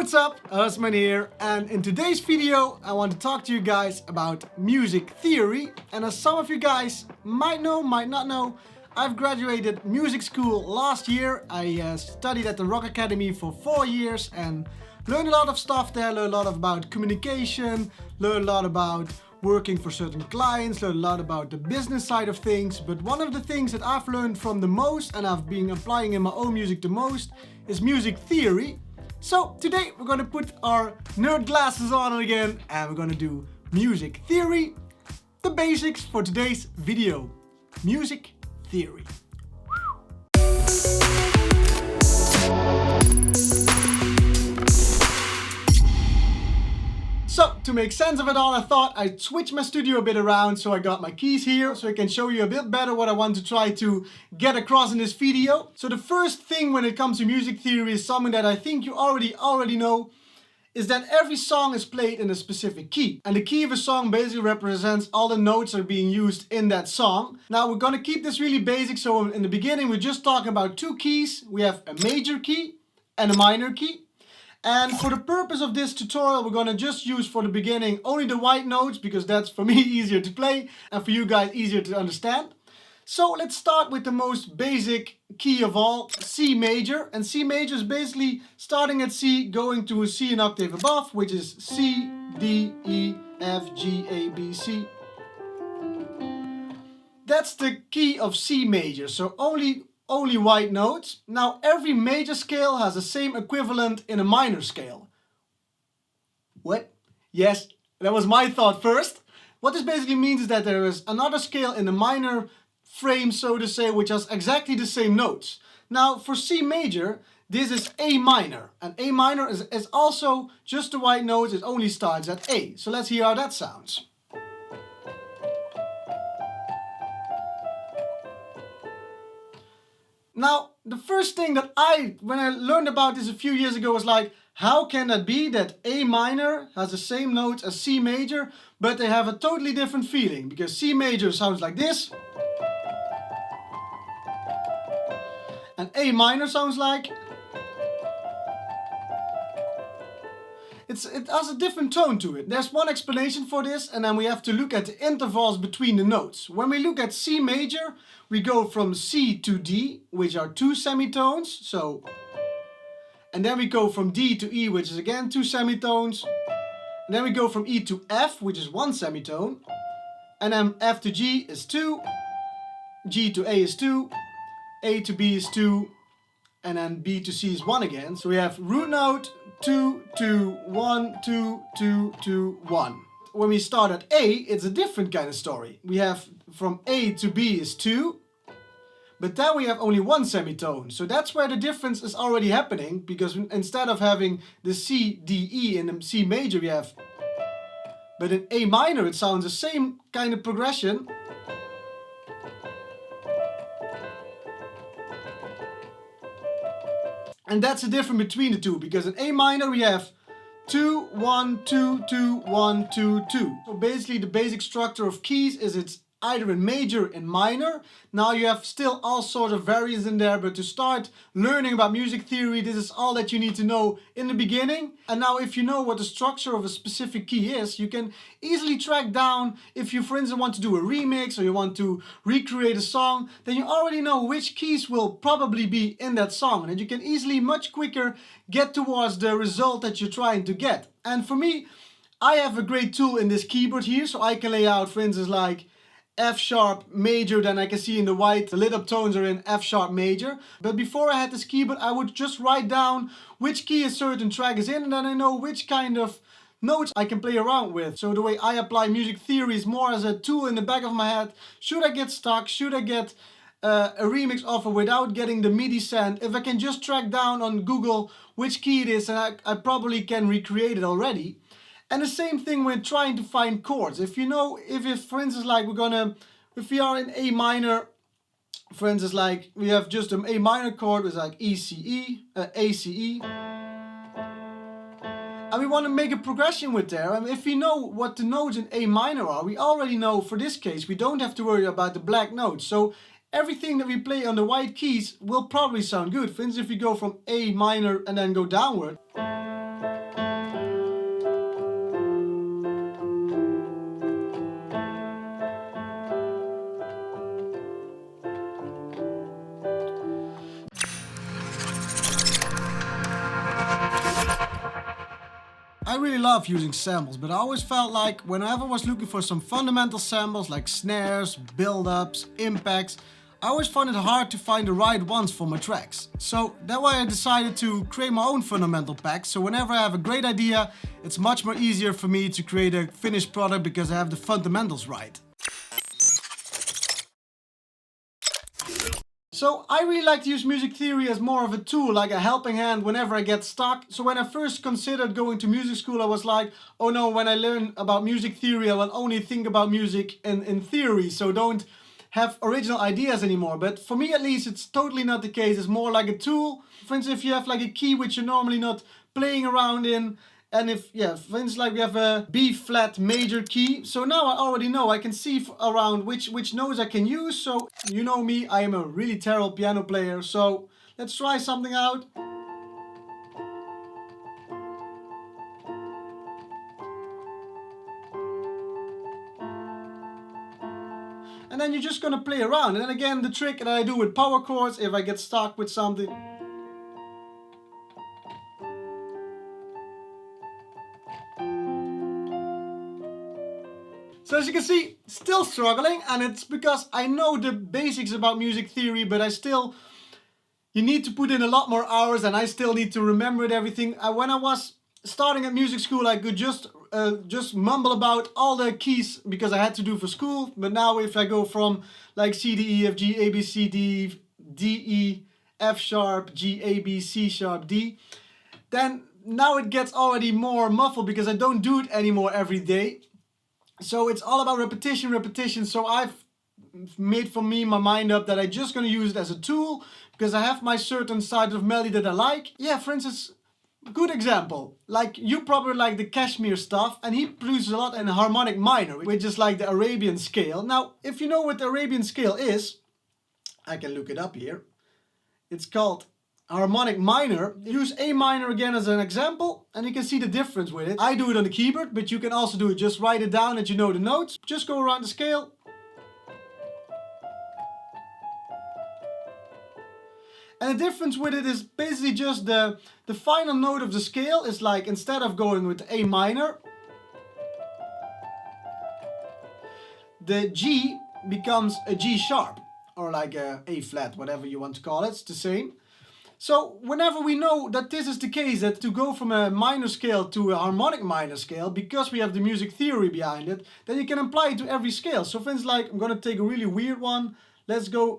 what's up? Husman here, and in today's video I want to talk to you guys about music theory. And as some of you guys might know, might not know, I've graduated music school last year. I studied at the Rock Academy for 4 years and learned a lot of stuff there. Learned a lot about communication, learned a lot about working for certain clients, learned a lot about the business side of things. But one of the things that I've learned from the most and I've been applying in my own music the most is music theory. So today we're gonna put our nerd glasses on again and we're gonna do music theory, the basics for today's video. Music theory. So, to make sense of it all, I thought I'd switch my studio a bit around, so I got my keys here so I can show you a bit better what I want to try to get across in this video. So the first thing when it comes to music theory is something that I think you already know, is that every song is played in a specific key. And the key of a song basically represents all the notes that are being used in that song. Now we're gonna keep this really basic, so in the beginning we're just talking about two keys. We have a major key and a minor key. And for the purpose of this tutorial, we're gonna just use for the beginning only the white notes, because that's for me easier to play and for you guys easier to understand. So let's start with the most basic key of all, C major. And C major is basically starting at C, going to a C an octave above, which is C, D, E, F, G, A, B, C. That's the key of C major, so only white notes. Now every major scale has the same equivalent in a minor scale. What? Yes, that was my thought first. What this basically means is that there is another scale in the minor frame, so to say, which has exactly the same notes. Now for C major, this is A minor. And A minor is also just the white notes, it only starts at A. So let's hear how that sounds. Now, the first thing that when I learned about this a few years ago, was like, how can that be that A minor has the same notes as C major, but they have a totally different feeling? Because C major sounds like this, and A minor sounds like... It has a different tone to it. There's one explanation for this, and then we have to look at the intervals between the notes. When we look at C major, we go from C to D, which are 2 semitones. So, and then we go from D to E, which is again 2 semitones. And then we go from E to F, which is 1 semitone. And then F to G is 2, G to A is 2, A to B is 2, and then B to C is 1 again. So we have root note, 2, 2, 1, 2, 2, 2, 1. When we start at A, it's a different kind of story. We have from A to B is 2, but then we have only 1 semitone. So that's where the difference is already happening, because instead of having the C, D, E in the C major we have, but in A minor it sounds the same kind of progression. And that's the difference between the two, because in A minor we have 2, 1, 2, 2, 1, 2, 2. So basically the basic structure of keys is it's either in major and minor. Now you have still all sorts of variants in there, but to start learning about music theory, this is all that you need to know in the beginning. And now if you know what the structure of a specific key is, you can easily track down, if you for instance want to do a remix or you want to recreate a song, then you already know which keys will probably be in that song, and you can easily much quicker get towards the result that you're trying to get. And for me, I have a great tool in this keyboard here, so I can lay out for instance like F sharp major, then I can see in the white the lit up tones are in F sharp major. But before I had this keyboard, I would just write down which key a certain track is in, and then I know which kind of notes I can play around with. So the way I apply music theory is more as a tool in the back of my head. Should I get stuck? Should I get a remix offer without getting the MIDI sent? If I can just track down on Google which key it is, and I probably can recreate it already. And the same thing when trying to find chords. If you know, if for instance like if we are in A minor, for instance like we have just an A minor chord with like E, C, E, A, C, E. And we want to make a progression with there. And if we know what the notes in A minor are, we already know for this case, we don't have to worry about the black notes. So everything that we play on the white keys will probably sound good. For instance, if we go from A minor and then go downward. I really love using samples, but I always felt like whenever I was looking for some fundamental samples like snares, build-ups, impacts, I always found it hard to find the right ones for my tracks. So that's why I decided to create my own fundamental pack. So whenever I have a great idea, it's much more easier for me to create a finished product because I have the fundamentals right. So I really like to use music theory as more of a tool, like a helping hand whenever I get stuck. So when I first considered going to music school, I was like, oh no, when I learn about music theory, I will only think about music in theory. So don't have original ideas anymore. But for me at least, it's totally not the case. It's more like a tool. For instance, if you have like a key which you're normally not playing around in, and if, yeah, for instance, like we have a B flat major key. So now I already know, I can see around which notes I can use. So you know me, I am a really terrible piano player. So let's try something out. And then you're just gonna play around. And then again, the trick that I do with power chords, if I get stuck with something. So as you can see, still struggling, and it's because I know the basics about music theory, but you need to put in a lot more hours, and I still need to remember everything. When I was starting at music school, I could just mumble about all the keys because I had to do for school. But now if I go from like C, D, E, F, G, A, B, C, D, D, E, F sharp, G, A, B, C sharp, D, then now it gets already more muffled because I don't do it anymore every day. So it's all about repetition. So I've made for me my mind up that I'm just going to use it as a tool because I have my certain side of melody that I like. Yeah, for instance, good example. Like you probably like the Kashmir stuff, and he produces a lot in harmonic minor, which is like the Arabian scale. Now, if you know what the Arabian scale is, I can look it up here. It's called harmonic minor. Use A minor again as an example, and you can see the difference with it. I do it on the keyboard, but you can also do it. Just write it down that you know the notes. Just go around the scale. And the difference with it is basically just the final note of the scale is like, instead of going with A minor, the G becomes a G sharp, or like a A flat, whatever you want to call it, it's the same. So whenever we know that this is the case, that to go from a minor scale to a harmonic minor scale, because we have the music theory behind it, then you can apply it to every scale. So for instance, like I'm going to take a really weird one. Let's go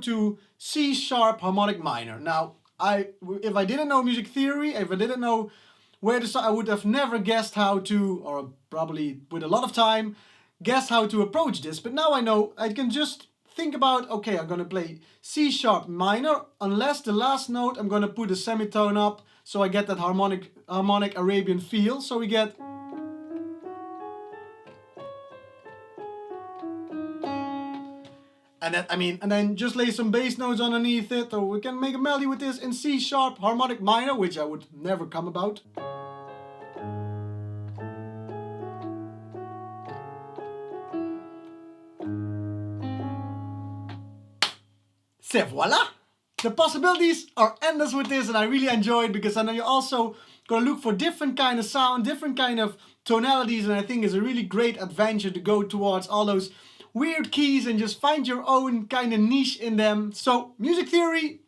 to C sharp harmonic minor. Now, if I didn't know music theory, if I didn't know where to start, I would have never guessed how to, or probably with a lot of time, guess how to approach this. But now I know, I can just think about, okay, I'm going to play C sharp minor, unless the last note I'm going to put a semitone up, so I get that harmonic Arabian feel. So we get, and then just lay some bass notes underneath it, or we can make a melody with this in C sharp harmonic minor, which I would never come about. C'est voila! The possibilities are endless with this, and I really enjoy it because I know you're also going to look for different kind of sound, different kind of tonalities, and I think it's a really great adventure to go towards all those weird keys and just find your own kind of niche in them. So music theory,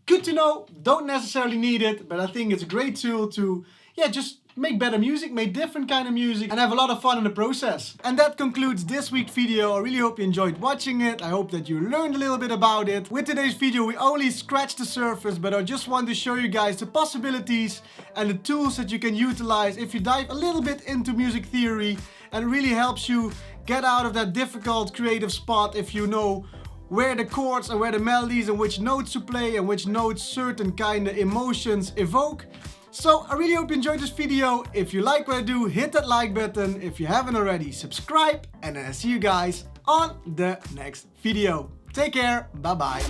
good to know, don't necessarily need it, but I think it's a great tool to, yeah, just make better music, make different kind of music, and have a lot of fun in the process. And that concludes this week's video. I really hope you enjoyed watching it. I hope that you learned a little bit about it. With today's video, we only scratched the surface, but I just want to show you guys the possibilities and the tools that you can utilize if you dive a little bit into music theory, and it really helps you get out of that difficult creative spot if you know where the chords and where the melodies and which notes to play and which notes certain kind of emotions evoke. So I really hope you enjoyed this video. If you like what I do, hit that like button. If you haven't already, subscribe, and then I see you guys on the next video. Take care, bye bye.